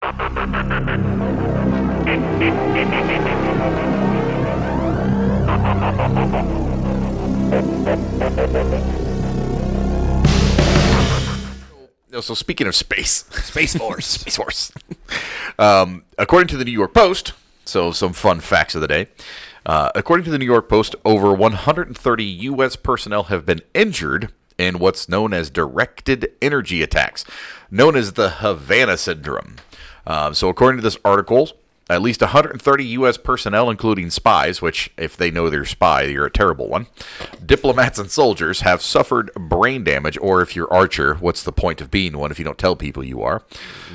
So speaking of space Force, Space Force. According to the New York Post, so some fun facts of the day. According to the New York Post, over 130 U.S. personnel have been injured in what's known as directed energy attacks, known as the Havana Syndrome. So according to this article, at least 130 U.S. personnel, including spies, which if they know they're a spy, you're a terrible one, diplomats and soldiers have suffered brain damage, or if you're Archer, what's the point of being one if you don't tell people you are,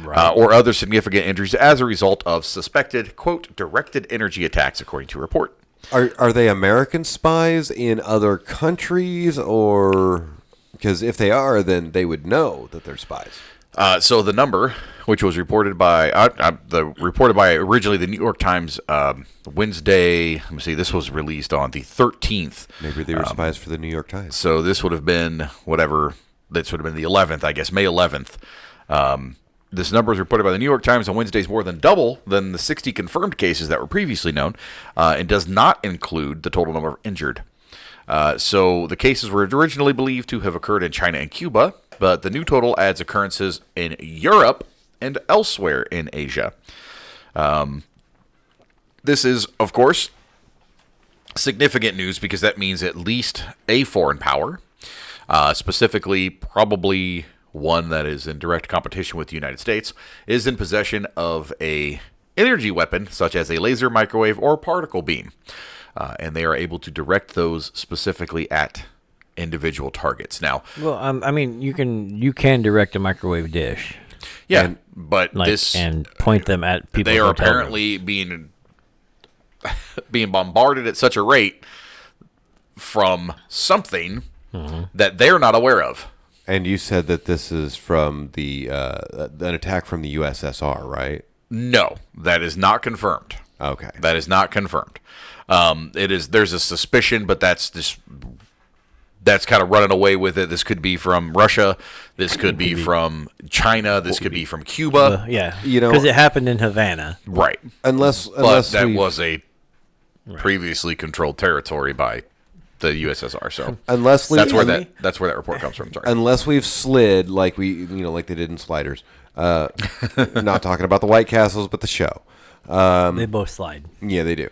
right. Or other significant injuries as a result of suspected, quote, directed energy attacks, according to a report. Are they American spies in other countries, or because if they are, then they would know that they're spies? So the number, which was reported by originally the New York Times Wednesday. Let me see. This was released on the 13th. Maybe they were spies for the New York Times. So this would have been whatever. This would have been the 11th, I guess, May 11th. This number was reported by the New York Times on Wednesdays, more than double than the 60 confirmed cases that were previously known, and does not include the total number of injured. So the cases were originally believed to have occurred in China and Cuba, but the new total adds occurrences in Europe and elsewhere in Asia. This is, of course, significant news because that means at least a foreign power, specifically probably one that is in direct competition with the United States, is in possession of a energy weapon such as a laser, microwave, or particle beam. And they are able to direct those specifically at individual targets. Now, well, I mean, you can direct a microwave dish. Yeah, but and point them at people. They are apparently being bombarded at such a rate from something that they're not aware of. And you said that this is from an attack from the USSR, right? No, that is not confirmed. Okay, that is not confirmed. It is. There's a suspicion, but that's kind of running away with it. This could be from Russia. This could be from China. This could be from Cuba. Yeah, because it happened in Havana, right? Unless that was a previously controlled territory by the USSR. So that's where that report comes from. Sorry. Unless we've slid like like they did in Sliders. Not talking about the White Castles, but the show. They both slide. Yeah, they do.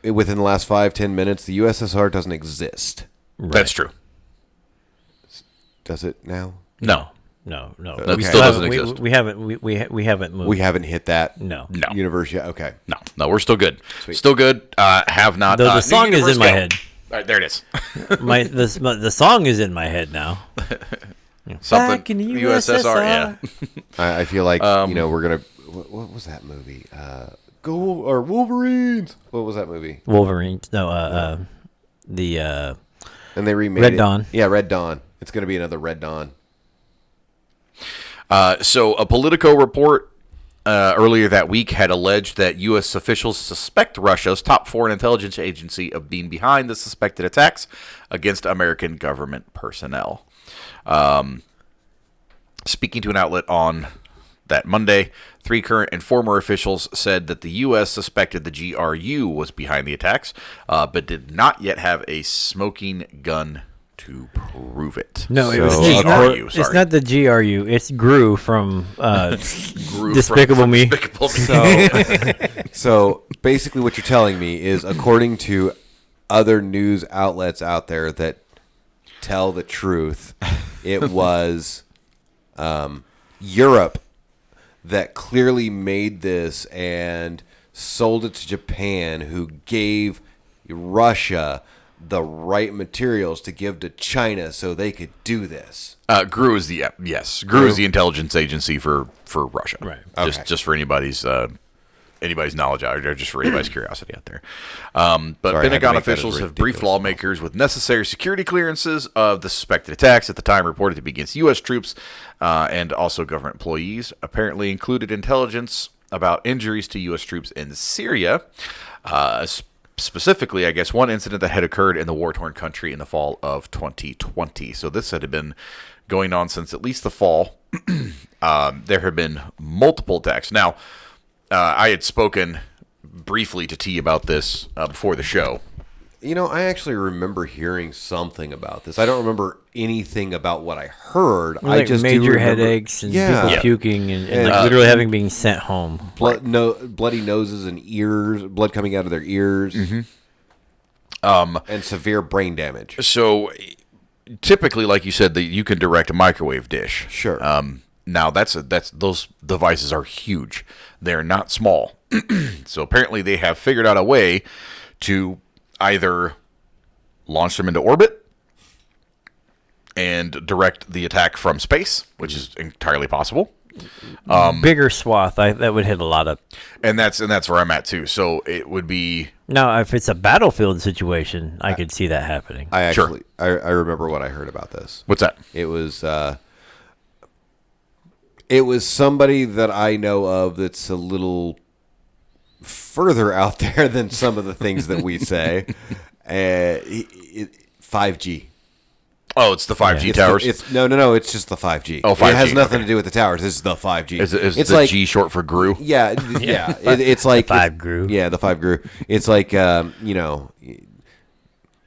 Within the last 5-10 minutes, the USSR doesn't exist. Right. That's true. Does it now? No. Okay. It still doesn't exist. We haven't moved. We haven't hit that. No. Universe yet. Okay. No. We're still good. Sweet. Still good. Have not. The song is in my head. All right, there it is. The song is in my head now. Something. Back in the USSR. Yeah. I feel like we're gonna. What was that movie? Go or Wolverines? What was that movie? Wolverines. No. The. And they remade Red Dawn. Yeah, Red Dawn. It's going to be another Red Dawn. So a Politico report earlier that week had alleged that U.S. officials suspect Russia's top foreign intelligence agency of being behind the suspected attacks against American government personnel. Speaking to an outlet on that Monday, 3 current and former officials said that the U.S. suspected the GRU was behind the attacks, but did not yet have a smoking gun to prove it. No, it was GRU. It's not the GRU. It's GRU from Despicable Me. So basically what you're telling me is, according to other news outlets out there that tell the truth, it was Europe that clearly made this and sold it to Japan, who gave Russia the right materials to give to China so they could do this. GRU is the is the intelligence agency for Russia. Right. Okay. Just for anybody's knowledge out there, just for anybody's curiosity out there. But Pentagon officials have briefed lawmakers with necessary security clearances of the suspected attacks, at the time reported to be against U.S. troops and also government employees. Apparently included intelligence about injuries to U.S. troops in Syria. Specifically, I guess, one incident that had occurred in the war-torn country in the fall of 2020. So this had been going on since at least the fall. There have been multiple attacks. Now, I had spoken briefly to T about this before the show. I actually remember hearing something about this. I don't remember anything about what I heard. Like I just major headaches and people puking and like literally having been sent home. Bloody noses and ears, blood coming out of their ears, and severe brain damage. So, typically, like you said, you can direct a microwave dish. Sure. Now those devices are huge. They're not small. So apparently they have figured out a way to either launch them into orbit and direct the attack from space, which is entirely possible. Bigger swath, that would hit a lot of. And that's where I'm at too. So it would be now if it's a battlefield situation, I could see that happening. I remember what I heard about this. What's that? It was somebody that I know of that's a little further out there than some of the things that we say. 5G. Oh, it's the 5G towers? No. It's just the 5G. Oh, 5G. It has nothing to do with the towers. It's the 5G. Is the like, G short for GRU? Yeah. It's like... The 5 GRU. Yeah, the 5 GRU. It's like,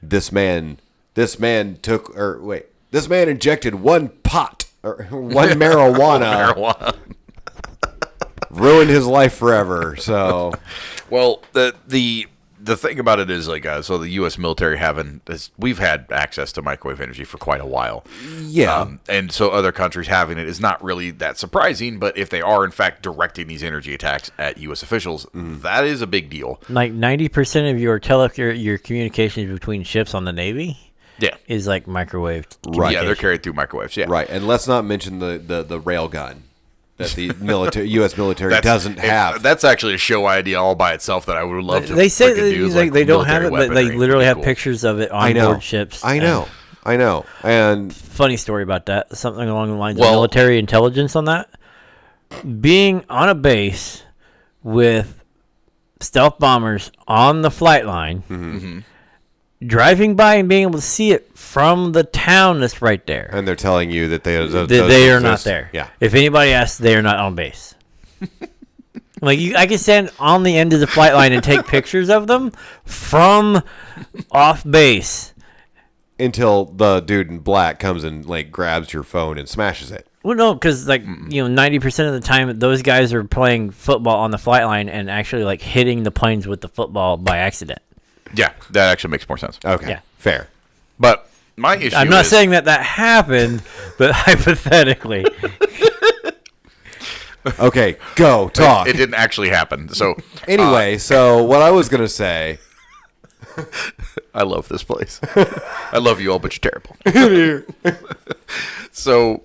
this man injected one pot or one marijuana. Ruined his life forever. So, well, the thing about it is so the U.S. military we've had access to microwave energy for quite a while. Yeah, and so other countries having it is not really that surprising. But if they are in fact directing these energy attacks at U.S. officials, that is a big deal. Like 90% of your communications between ships on the Navy. Yeah, is like microwave. Right. Yeah, they're carried through microwaves. Yeah, right. And let's not mention the rail gun that the U.S. military doesn't have. That's actually a show idea all by itself that I would love to. They say they don't have it, but they literally have pictures of it on board ships. I know. And funny story about that. Something along the lines of military intelligence on that. Being on a base with stealth bombers on the flight line. Mm-hmm. Driving by and being able to see it from the town that's right there. And they're telling you that they are not there. Yeah. If anybody asks, they are not on base. I can stand on the end of the flight line and take pictures of them from off base. Until the dude in black comes and grabs your phone and smashes it. Well, no, because 90% of the time those guys are playing football on the flight line and actually hitting the planes with the football by accident. Yeah, that actually makes more sense. Okay, yeah. Fair. But my issue I'm not saying that happened, but hypothetically. Okay, go, talk. It didn't actually happen. So anyway, so what I was going to say... I love this place. I love you all, but you're terrible. So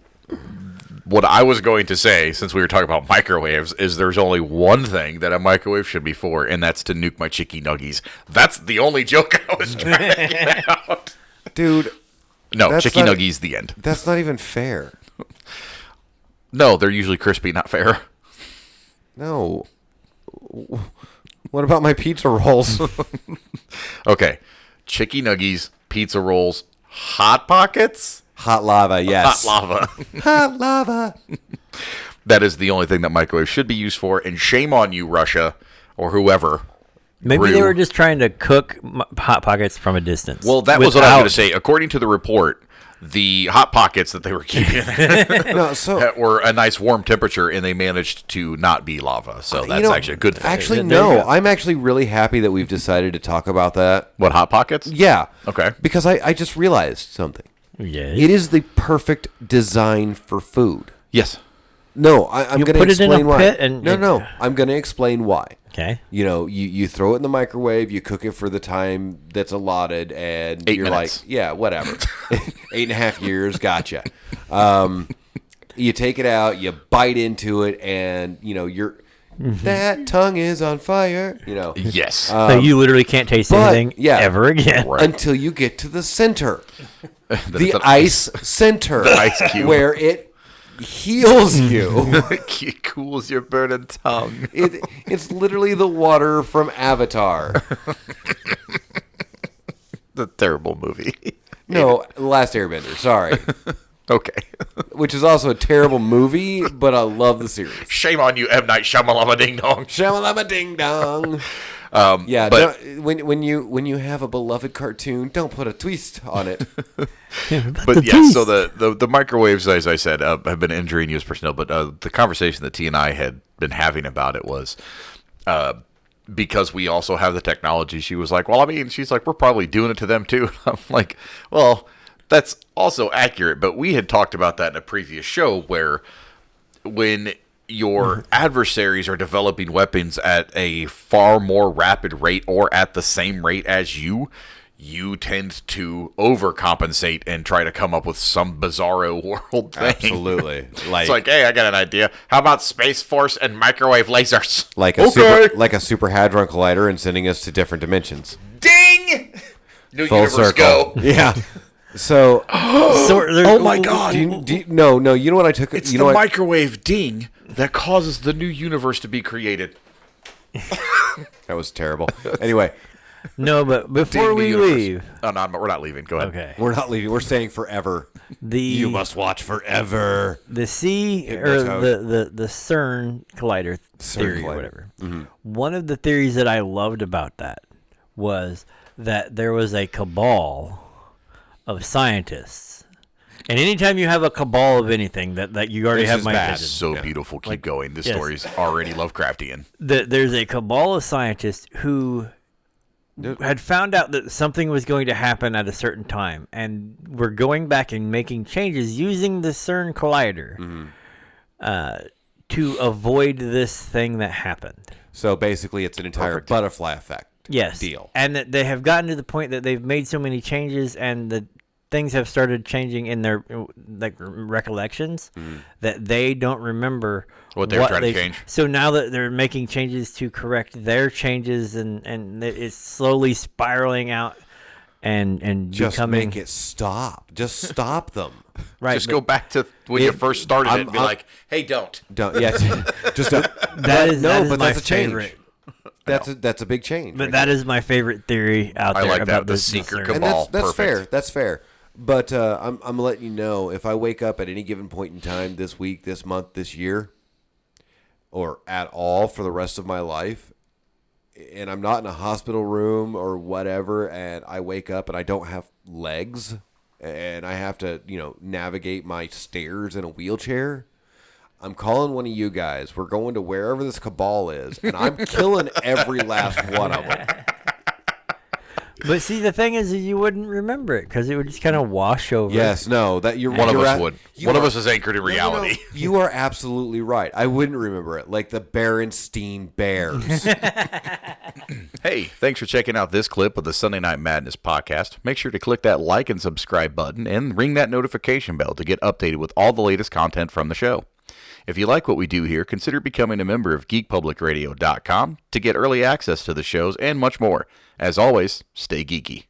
what I was going to say, since we were talking about microwaves, is there's only one thing that a microwave should be for, and that's to nuke my chicky nuggies. That's the only joke I was trying to get out. Dude. No, chicky nuggies, the end. That's not even fair. No, they're usually crispy, not fair. No. What about my pizza rolls? Okay. Chicky nuggies, pizza rolls, Hot Pockets? Hot lava, yes. Hot lava. Hot lava. That is the only thing that microwave should be used for, and shame on you, Russia, or whoever. Maybe they were just trying to cook Hot Pockets from a distance. Well, that was what I was going to say. According to the report, the Hot Pockets that they were keeping were a nice warm temperature, and they managed to not be lava. So that's actually a good thing. Actually, no. I'm actually really happy that we've decided to talk about that. What, Hot Pockets? Yeah. Okay. Because I just realized something. Yes. It is the perfect design for food. Yes. No, I'm going to explain why. No, I'm going to explain why. Okay. You throw it in the microwave, you cook it for the time that's allotted, and 8 you're minutes. like, yeah, whatever. 8.5 years, gotcha. You take it out, you bite into it, and you're that tongue is on fire. Yes. So you literally can't taste anything ever again until you get to the center, the ice center, ice cube, where it heals you. It cools your burning tongue. It's literally the water from Avatar. The terrible movie. No, The Last Airbender. Sorry. Okay. which is also a terrible movie, but I love the series. Shame on you, M. Night Shyamalama Ding Dong. Shamalama ding dong. Yeah, but when you have a beloved cartoon, don't put a twist on it. But yeah, so the microwaves, as I said, have been injuring U.S. personnel. But the conversation that T and I had been having about it was because we also have the technology. She was like, "Well, I mean," she's like, "We're probably doing it to them too." I'm like, "Well, that's also accurate." But we had talked about that in a previous show where when your adversaries are developing weapons at a far more rapid rate or at the same rate as you tend to overcompensate and try to come up with some bizarro world thing. Absolutely. It's like, hey, I got an idea. How about Space Force and microwave lasers? Like a super hadron collider and sending us to different dimensions. Ding! New Full universe circle. go. Yeah. So, Oh my God! no. You know what I took? It's you know the what? microwave ding that causes the new universe to be created. That was terrible. Anyway, No, but before Ding the we universe. leave, Oh no, we're not leaving. Go ahead. okay, we're not leaving. We're staying forever. You must watch forever. the C or Hypnotoad. the CERN collider theory collider. or whatever. One of the theories that I loved about that was that there was a cabal of scientists. And anytime you have a cabal of anything, that you already This have is my bad. attention. So beautiful. Keep going. This yes. story's already Lovecraftian. There's a cabal of scientists who had found out that something was going to happen at a certain time, and were going back and making changes using the CERN collider to avoid this thing that happened. So basically, it's an entire Perfect. butterfly effect. Yes. Deal. And that they have gotten to the point that they've made so many changes, and the things have started changing in their recollections that they don't remember What they were trying to change. So now that they're making changes to correct their changes, and it's slowly spiraling out and Just becoming make it stop. Just stop them. right. Just but go back to when you first started it and be like, hey, don't. Don't. Yeah. Just don't. that is but my that's a change. favorite. That's a big change. But that is my favorite theory out I there like that, about the this secret CERN. and cabal. that's Perfect. fair. That's fair. But I'm letting you know, if I wake up at any given point in time this week, this month, this year, or at all for the rest of my life, and I'm not in a hospital room or whatever, and I wake up and I don't have legs, and I have to, navigate my stairs in a wheelchair, I'm calling one of you guys. We're going to wherever this cabal is, and I'm killing every last one of them. But see, the thing is, you wouldn't remember it because it would just kind of wash over. Yes, no, that you're One of you're us at- would. you One of are- us is anchored in No, no, no. reality. You are absolutely right. I wouldn't remember it, like the Berenstein Bears. Hey, thanks for checking out this clip of the Sunday Night Madness podcast. Make sure to click that like and subscribe button and ring that notification bell to get updated with all the latest content from the show. If you like what we do here, consider becoming a member of geekpublicradio.com to get early access to the shows and much more. As always, stay geeky.